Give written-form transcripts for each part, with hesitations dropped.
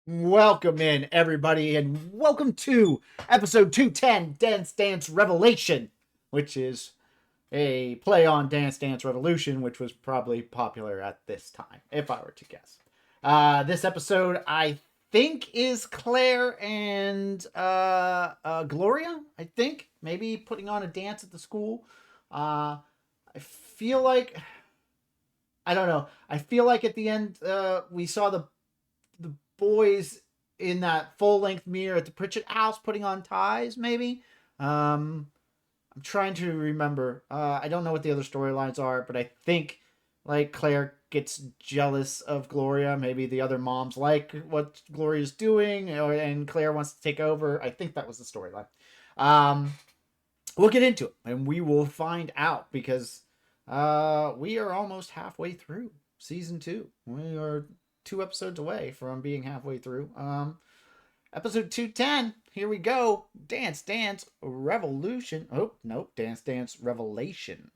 Welcome in, everybody, and welcome to episode 210 Dance Dance Revelation, which is a play on Dance Dance Revolution, which was probably popular at this time, if I were to guess. This episode, I think, is Claire and Gloria, I think. Maybe putting on a dance at the school. I feel like. I don't know. I feel like at the end, we saw the boys in that full length mirror at the Pritchett house putting on ties, maybe. I'm trying to remember. I don't know what the other storylines are, but I think like Claire gets jealous of Gloria. Maybe the other moms like what Gloria's doing, and Claire wants to take over. I think that was the storyline. Um, we'll get into it, and we will find out because we are almost halfway through season 2. We are 2 episodes away from being halfway through. Episode 210. Here we go. Dance Dance Revolution. Oh, nope. Dance Dance Revelation.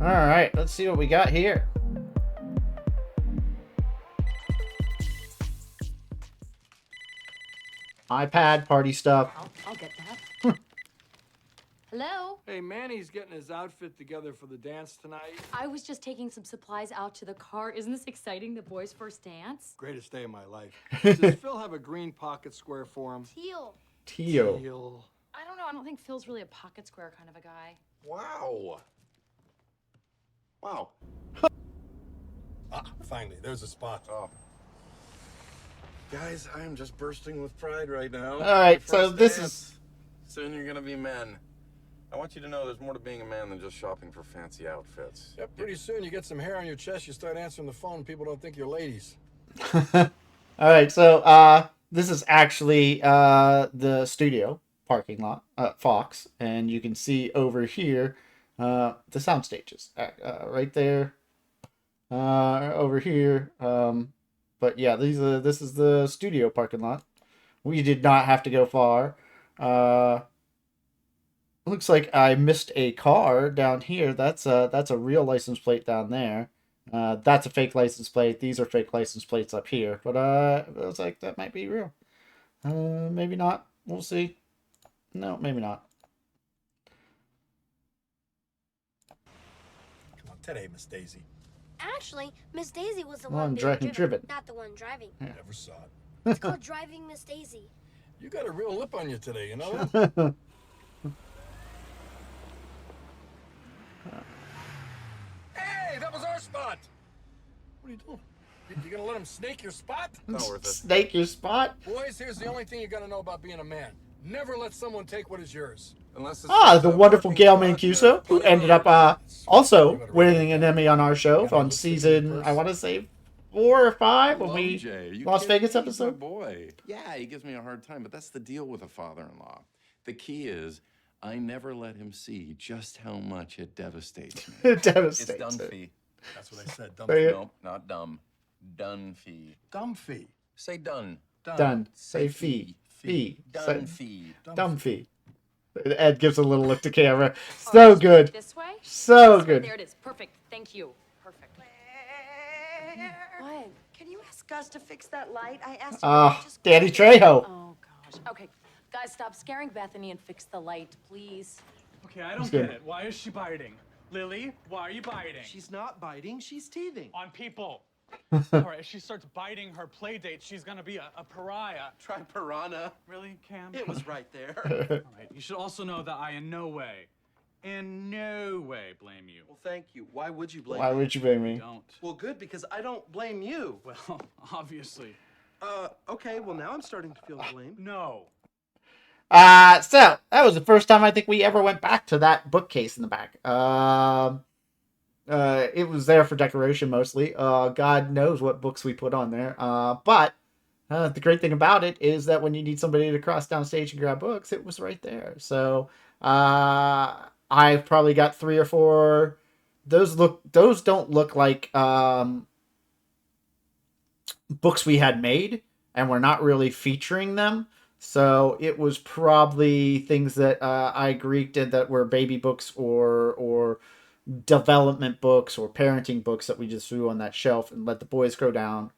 All right, let's see what we got here. iPad party stuff. I'll get that. Hello? Hey, Manny's getting his outfit together for the dance tonight. I was just taking some supplies out to the car. Isn't this exciting? The boys' first dance? Greatest day of my life. Does Phil have a green pocket square for him? Teal. Teal. I don't know. I don't think Phil's really a pocket square kind of a guy. Wow. Wow. Finally, there's a spot. Oh. Guys, I am just bursting with pride right now. All right, My so first this dance. is... Soon you're gonna be men. I want you to know there's more to being a man than just shopping for fancy outfits. Yeah, pretty soon you get some hair on your chest, you start answering the phone, people don't think you're ladies. All right, so this is actually the studio parking lot, Fox, and you can see over here the sound stages right there, over here. But yeah, this is the studio parking lot. We did not have to go far. Looks like I missed a car down here. That's a real license plate down there. That's a fake license plate. These are fake license plates up here. But it looks like that might be real. Maybe not. We'll see. No, maybe not. Come on, today, Miss Daisy. Actually, Miss Daisy was the Well, one being driven. not the one driving. Never saw it. It's called driving Miss Daisy. You got a real lip on you today, you know that? Hey, that was our spot! What are you doing? You gonna let him snake your spot? Not worth it. Snake your spot. Boys, here's the only thing you gotta know about being a man. Never let someone take what is yours. Unless it's The just a wonderful parking Gail lot Mancuso, who ended up also winning an Emmy on our show on season, I want to say 4 or 5 when Love we Jay. Are you Las kidding Vegas me? He's my episode. boy. Yeah, he gives me a hard time, but that's the deal with a father-in-law. The key is I never let him see just how much it devastates me. It devastates It's it. Dunphy. That's what I said. Dumb Say fee. it. Nope, not dumb. Dunphy. Dumb fee. Say done. Done. Say fee. Fee. Done Say fee. dumb fee. Ed gives a little look to camera. So good. This way? So This way. good. There it is. Perfect. Thank you. Perfect. What? Can you ask Gus to fix that light? I asked him. to just Danny close it. Trejo. Oh, gosh. Okay. Guys, stop scaring Bethany and fix the light, please. Okay, I don't good. get it. Why is she biting? Lily, why are you biting? She's not biting, she's teething. On people. All right, if she starts biting her play date, she's gonna be a pariah. Try piranha. Really, Cam? It was right there. All right, you should also know that I in no way blame you. Well, thank you. Why would you blame Why me? would you blame me? Don't. Well, good, because I don't blame you. Well, obviously. Okay, well, now I'm starting to feel blamed. No. So that was the first time I think we ever went back to that bookcase in the back. It was there for decoration mostly. God knows what books we put on there. But the great thing about it is that when you need somebody to cross down stage and grab books, it was right there. So I've probably got 3 or 4. Those don't look like books we had made. and we're not really featuring them. So it was probably things that I Greek did that were baby books or development books or parenting books that we just threw on that shelf and let the boys go down.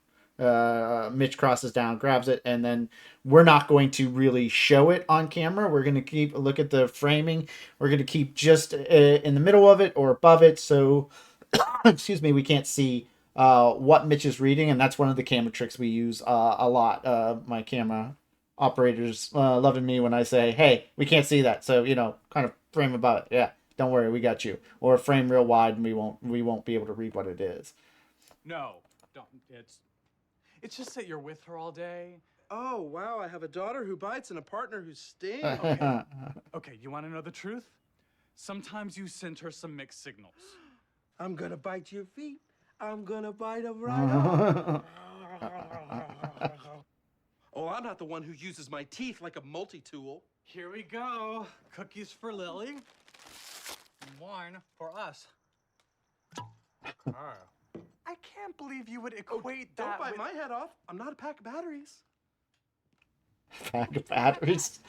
Mitch crosses down, grabs it, and then we're not going to really show it on camera. We're going to keep a look at the framing. We're going to keep just in the middle of it or above it, so excuse me, we can't see what Mitch is reading, and that's one of the camera tricks we use a lot. My camera operators loving me when I say, "Hey, we can't see that," so kind of frame above it. Yeah, don't worry, we got you. Or frame real wide, and we won't be able to read what it is. No, don't. It's just that you're with her all day. Oh, wow, I have a daughter who bites and a partner who stings. Okay, you want to know the truth? Sometimes you send her some mixed signals. I'm gonna bite your feet. I'm gonna bite them right off. Oh, I'm not the one who uses my teeth like a multi-tool. Here we go. Cookies for Lily. And wine for us. I can't believe you would equate Don't that bite with... my head off. I'm not a pack of batteries. Pack of batteries.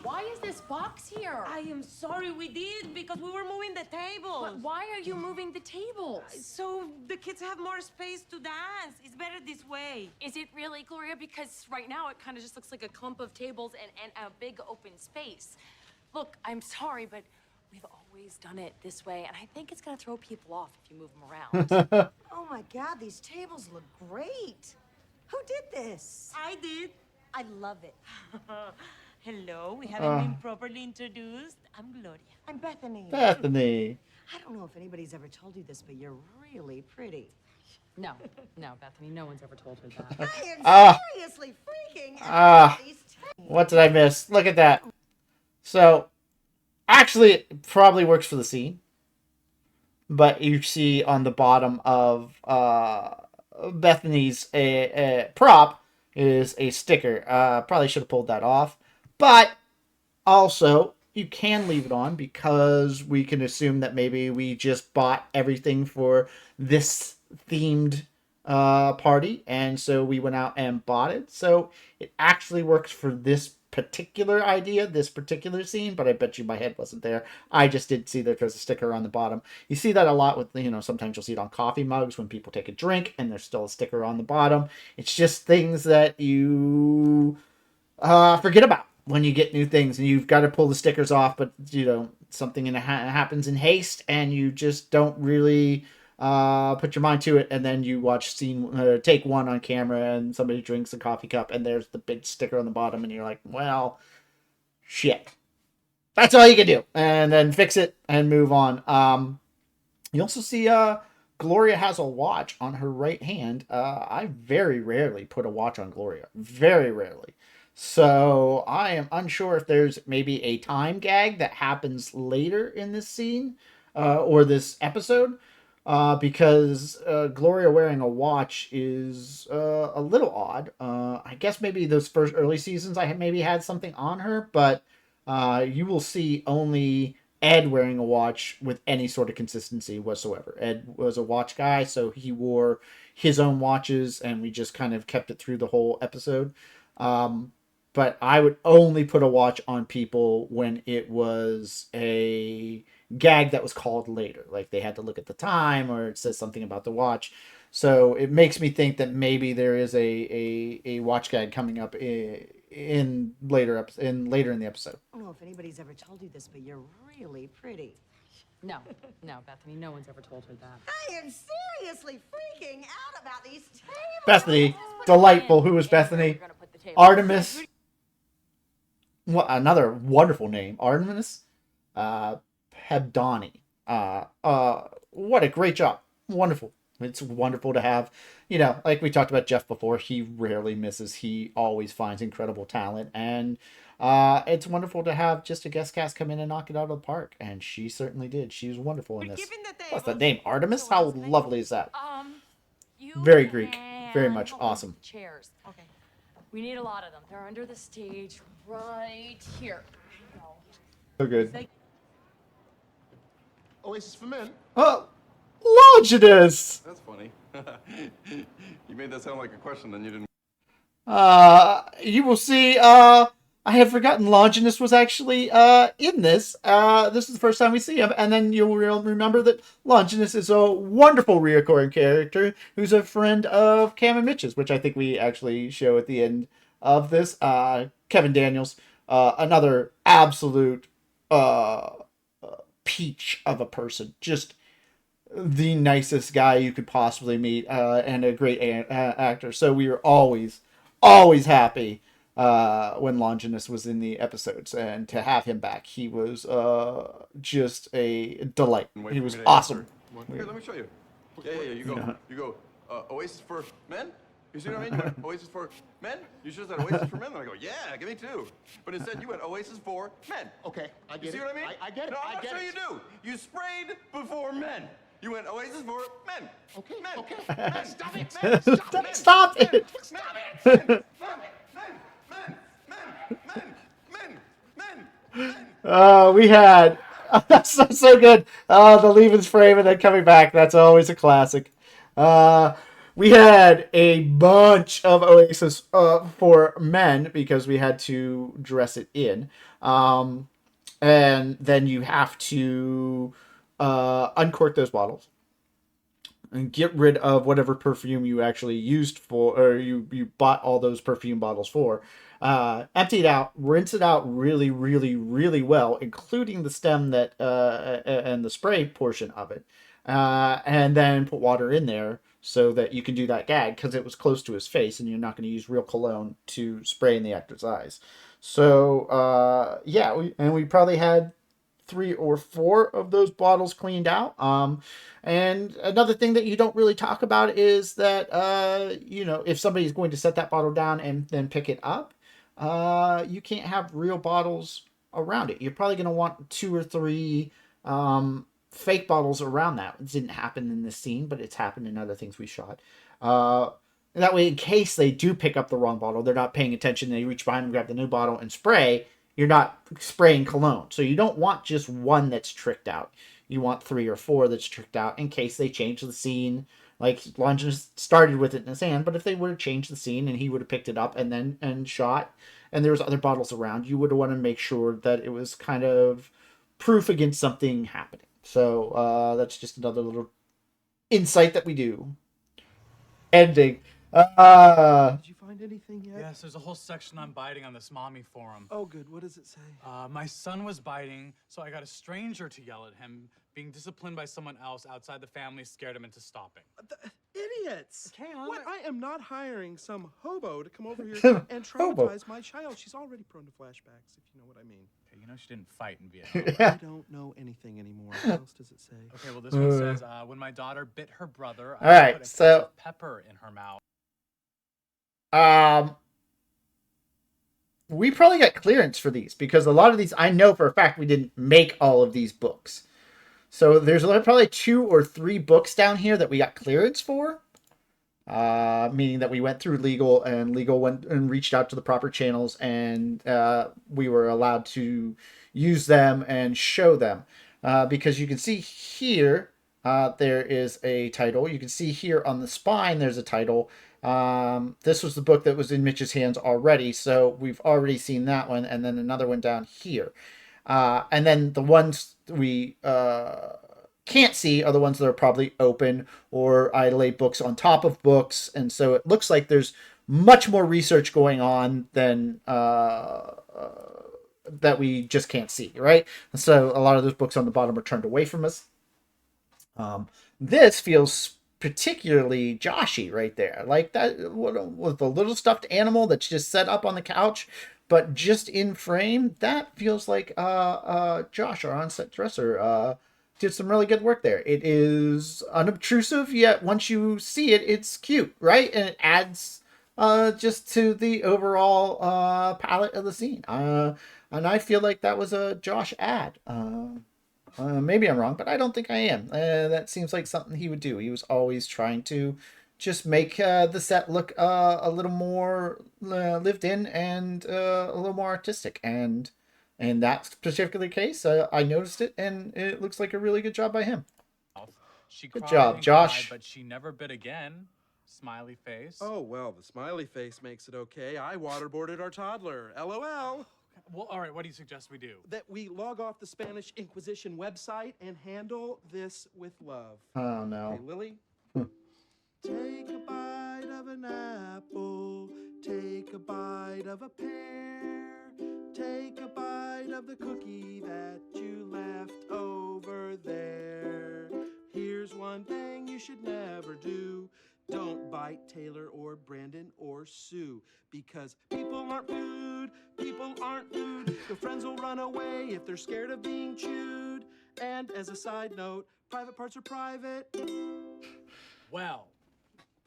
Why is this box here? I am sorry we did because we were moving the tables. But why are you moving the tables? So the kids have more space to dance. It's better this way. Is it really, Gloria? Because right now it kind of just looks like a clump of tables and a big open space. Look, I'm sorry, but we've always done it this way, and I think it's gonna throw people off if you move them around. Oh my God, these tables look great. Who did this? I did. I love it. Hello, we haven't been properly introduced. I'm Gloria. I'm Bethany. Bethany. I don't know if anybody's ever told you this, but you're really pretty. No, Bethany, no one's ever told her that. I am seriously freaking out about these tables. What did I miss? Look at that. So, actually, it probably works for the scene. But you see on the bottom of Bethany's prop is a sticker. Probably should have pulled that off. But also, you can leave it on because we can assume that maybe we just bought everything for this themed party. And so we went out and bought it. So it actually works for this particular idea, this particular scene, but I bet you my head wasn't there. I just did see that there's a sticker on the bottom. You see that a lot with, sometimes you'll see it on coffee mugs when people take a drink and there's still a sticker on the bottom. It's just things that you forget about when you get new things, and you've got to pull the stickers off, but something happens in haste and you just don't really put your mind to it, and then you watch take one on camera and somebody drinks a coffee cup and there's the big sticker on the bottom and you're like, well, shit. That's all you can do, and then fix it and move on. You also see Gloria has a watch on her right hand. I very rarely put a watch on Gloria, very rarely. So I am unsure if there's maybe a time gag that happens later in this scene or this episode. Because Gloria wearing a watch is a little odd. I guess maybe those first early seasons I maybe had something on her, but you will see only Ed wearing a watch with any sort of consistency whatsoever. Ed was a watch guy, so he wore his own watches, and we just kind of kept it through the whole episode. But I would only put a watch on people when it was a gag that was called later. Like they had to look at the time or it says something about the watch. So it makes me think that maybe there is a watch gag coming up in later in the episode. I don't know if anybody's ever told you this, but you're really pretty. No, Bethany, no one's ever told her that. I am seriously freaking out about these tables. Bethany, delightful. Who is Bethany? Artemis. What another wonderful name, Artemis Hebdani. What a great job. Wonderful. It's wonderful to have, like we talked about Jeff before, he rarely misses. He always finds incredible talent. And it's wonderful to have just a guest cast come in and knock it out of the park. And she certainly did. She was wonderful in this. What's that name? Artemis? How lovely is that? Very Greek. Very much awesome. Chairs. Okay. We need a lot of them. They're under the stage right here. So good. Oasis for men. Oh, Longinus! That's funny. You made that sound like a question, then you didn't. You will see, I have forgotten Longinus was actually, in this. This is the first time we see him, and then you'll remember that Longinus is a wonderful reoccurring character who's a friend of Cam and Mitch's, which I think we actually show at the end of this. Kevin Daniels, another absolute, peach of a person. Just the nicest guy you could possibly meet, and a great actor. So we were always happy when Longinus was in the episodes, and to have him back, he was just a delight. He was awesome. Here, let me show you. Yeah. You go. Oasis for men. You see what I mean? You went Oasis for men. You should have said Oasis for men. And I go, yeah, give me two. But instead, you went Oasis for men. Okay, I get You see what I mean? I get it. No, I I'm not get sure it. you do. You sprayed before men. You went Oasis for men. Okay, Men. okay. Men. Stop it. Men. Stop it. Stop it! Stop it. Men. We had that's so good. The leaving frame and then coming back. That's always a classic. We had a bunch of Oasis for men because we had to dress it in. And then you have to uncork those bottles and get rid of whatever perfume you actually used for, or you bought all those perfume bottles for. Empty it out, rinse it out really, really, really well, including the stem that and the spray portion of it, and then put water in there so that you can do that gag because it was close to his face, and you're not going to use real cologne to spray in the actor's eyes. So yeah, we probably had 3 or 4 of those bottles cleaned out. And another thing that you don't really talk about is that if somebody's going to set that bottle down and then pick it up, you can't have real bottles around it. You're probably going to want 2 or 3 fake bottles around that. It didn't happen in this scene, but it's happened in other things we shot. That way, in case they do pick up the wrong bottle, they're not paying attention. They reach behind and grab the new bottle and spray. You're not spraying cologne. So you don't want just one that's tricked out. You want 3 or 4 that's tricked out in case they change the scene. Like Longinus started with it in his hand, but if they would have changed the scene and he would have picked it up and shot, and there was other bottles around, you would want to make sure that it was kind of proof against something happening. So that's just another little insight that we do. Ending. Did you find anything yet? Yes, there's a whole section on biting on this mommy forum. Oh, good. What does it say? My son was biting, so I got a stranger to yell at him. Being disciplined by someone else outside the family scared him into stopping. Idiots! Okay, What? I am not hiring some hobo to come over here and Hobo. traumatize my child. She's already prone to flashbacks, if you know what I mean. Okay, you know she didn't fight in Vietnam. I don't know anything anymore. What else does it say? Okay, well this one says, when my daughter bit her brother, All right, put a pinch so- of pepper in her mouth. We probably got clearance for these because a lot of these I know for a fact we didn't make all of these books. So there's probably 2 or 3 books down here that we got clearance for. Meaning that we went through legal and legal went and reached out to the proper channels and we were allowed to use them and show them. Because you can see here, there is a title. You can see here on the spine, there's a title. This was the book that was in Mitch's hands already, so we've already seen that one, and then another one down here. And then the ones we can't see are the ones that are probably open, or I lay books on top of books, and so it looks like there's much more research going on than that we just can't see, right? And so a lot of those books on the bottom are turned away from us. This feels particularly Joshy right there, like that with the little stuffed animal that's just set up on the couch, but just in frame. That feels like Josh, our on-set dresser, did some really good work there. It is unobtrusive, yet once you see it, it's cute, right? And it adds just to the overall palette of the scene. And I feel like that was a Josh ad. Maybe I'm wrong, but I don't think I am. That seems like something he would do. He was always trying to just make the set look a little more lived in and a little more artistic. And in that particular case, I noticed it, and it looks like a really good job by him. She Good cried job, and Josh. cried, but she never bit again. Smiley face. Oh, well, the smiley face makes it okay. I waterboarded our toddler. LOL. Well, all right, what do you suggest we do? That we log off the Spanish Inquisition website and handle this with love. Oh, no. Hey, Lily. Take a bite of an apple. Take a bite of a pear. Take a bite of the cookie that you left over there. Here's one thing you should never do. Don't bite Taylor or Brandon or Sue. Because people aren't food. People aren't food. Your friends will run away if they're scared of being chewed. And as a side note, private parts are private. Well,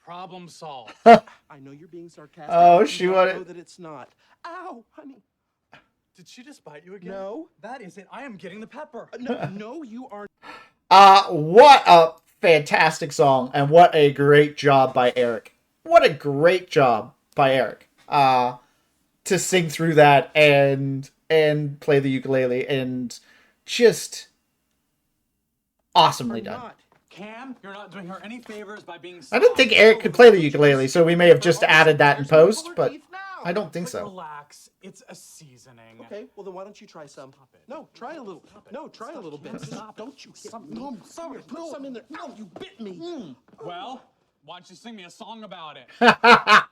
problem solved. I know you're being sarcastic. Oh, but she you wanted- know that it's not. Ow, honey. Did she just bite you again? No. That is it. I am getting the pepper. No, you are. What a fantastic song, and what a great job by Eric. What a great job by Eric. To sing through that and play the ukulele, and just awesomely done. Not. Cam, you're not doing her any favors by being I didn't think Eric could play the ukulele, so we may have just added that in post, but I don't think so. Relax. It's a seasoning. Okay, well then why don't you try some? No, try a little. No, try a little bit. Just don't you hit me. No, sorry. Put some in there. No, you bit me. Well, why don't you sing me a song about it? Oh,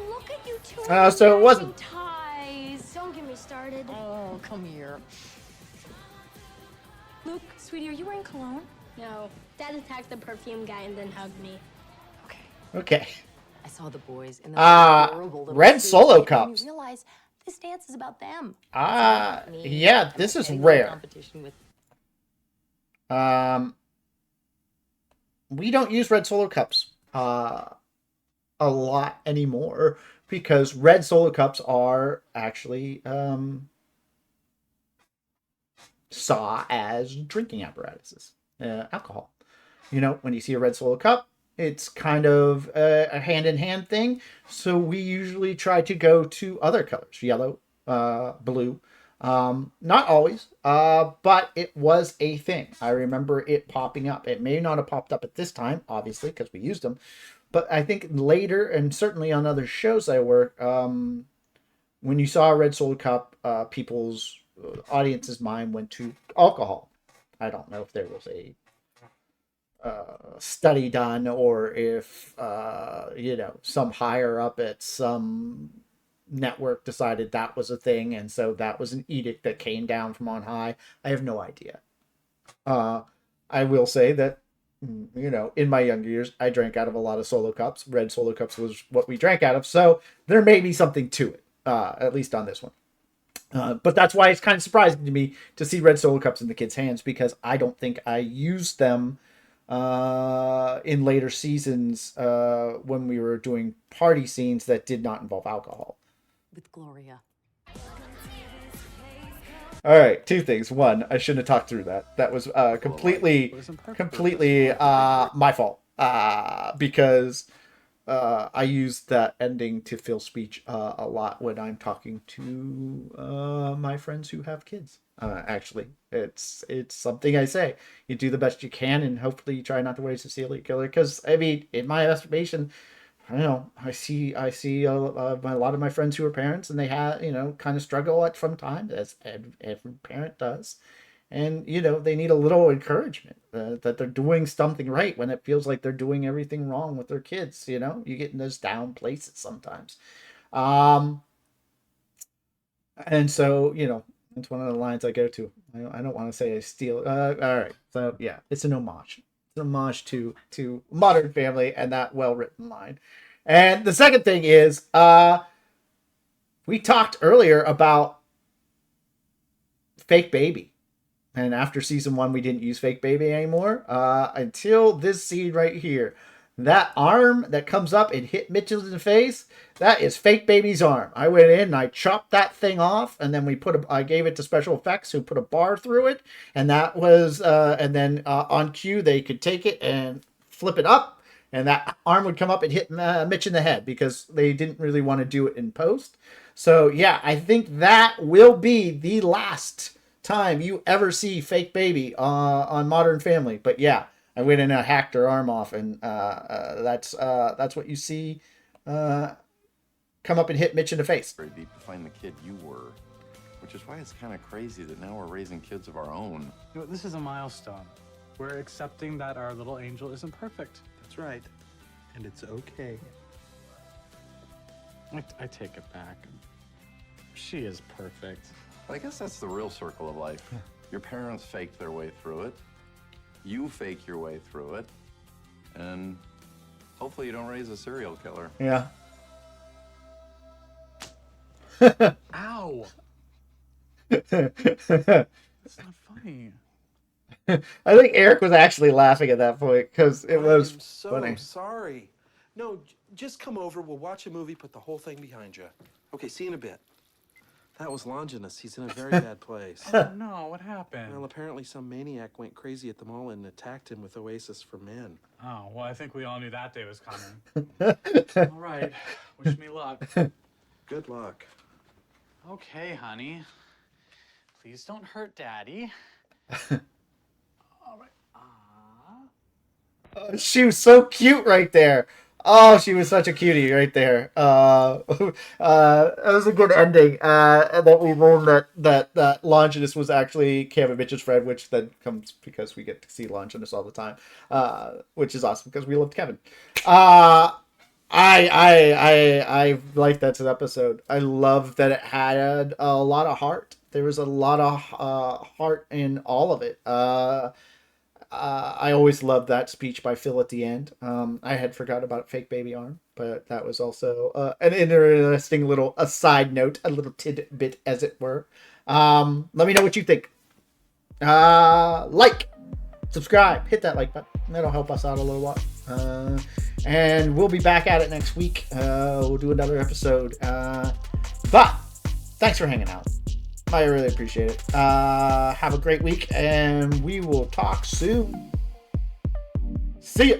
look at you two. So it wasn't. Ties. Don't get me started. Oh, come here. Luke, sweetie, are you wearing cologne? No. Dad attacked the perfume guy and then hugged me. Okay. Okay. I saw the boys in adorable little red suits, solo and it made cups. me realize this dance is about them. Yeah, this is rare. Competition with We don't use red solo cups a lot anymore, because red solo cups are actually saw as drinking apparatuses, alcohol. You know, when you see a red solo cup, it's kind of a hand-in-hand thing. So we usually try to go to other colors, yellow, blue. Not always, but it was a thing. I remember it popping up. It may not have popped up at this time, obviously, because we used them. But I think later, and certainly on other shows I work, when you saw a red solo cup, people's audience's mind went to alcohol. I don't know if there was a study done, or if some higher up at some network decided that was a thing, and so that was an edict that came down from on high. I have no idea. I will say that, in my younger years, I drank out of a lot of solo cups. Red solo cups was what we drank out of, so there may be something to it, at least on this one. But that's why it's kind of surprising to me to see red solo cups in the kids' hands, because I don't think I used them in later seasons when we were doing party scenes that did not involve alcohol. with Gloria. All right, two things. One, I shouldn't have talked through that. That was completely my fault, because I used that ending to fill speech a lot when I'm talking to my friends who have kids. Actually, it's something I say. You do the best you can, and hopefully you try not to waste a serial killer. Because I mean, in my estimation, I don't know. I see a lot of my friends who are parents, and they have kind of struggle at from time, as every parent does, and they need a little encouragement that they're doing something right when it feels like they're doing everything wrong with their kids. You get in those down places sometimes, and so it's one of the lines I go to. I don't want to say I steal. All right, so yeah, it's an homage. It's an homage to Modern Family and that well-written line. And the second thing is, we talked earlier about fake baby. And after season 1, we didn't use fake baby anymore until this scene right here. That arm that comes up and hit Mitchell in the face, that is fake baby's arm. I went in and I chopped that thing off, and then I gave it to special effects who put a bar through it, and that was and then on cue they could take it and flip it up, and that arm would come up and hit Mitch in the head because they didn't really want to do it in post. So yeah, I think that will be the last time you ever see fake baby on Modern Family. But yeah, I went in and hacked her arm off, and that's what you see come up and hit Mitch in the face. Very deep to find the kid you were, which is why it's kind of crazy that now we're raising kids of our own. You know, this is a milestone. We're accepting that our little angel isn't perfect. That's right. And it's okay. I take it back. She is perfect. I guess that's the real circle of life. Your parents faked their way through it. You fake your way through it. And hopefully you don't raise a serial killer. Yeah. Ow! That's not funny. I think Eric was actually laughing at that point because it was I'm so funny. sorry. No, just come over. We'll watch a movie, put the whole thing behind you. Okay, see you in a bit. That was Longinus. He's in a very bad place. Oh no, what happened? Well, apparently some maniac went crazy at the mall and attacked him with Oasis for Men. Oh, well, I think we all knew that day was coming. All right, wish me luck. Good luck. Okay, honey. Please don't hurt Daddy. All right. She was so cute right there. Oh, she was such a cutie right there. It was a good ending. And that we learned that Longinus was actually Cam and Mitch's friend, which then comes because we get to see Longinus all the time, which is awesome because we loved Kevin. I like that episode. I love that it had a lot of heart. There was a lot of heart in all of it. I always loved that speech by Phil at the end. I had forgot about fake baby arm, but that was also an interesting little side note, a little tidbit, as it were. Let me know what you think. Like, subscribe, hit that like button. That'll help us out a little lot. And we'll be back at it next week. We'll do another episode. But thanks for hanging out. I really appreciate it. Have a great week, and we will talk soon. See ya.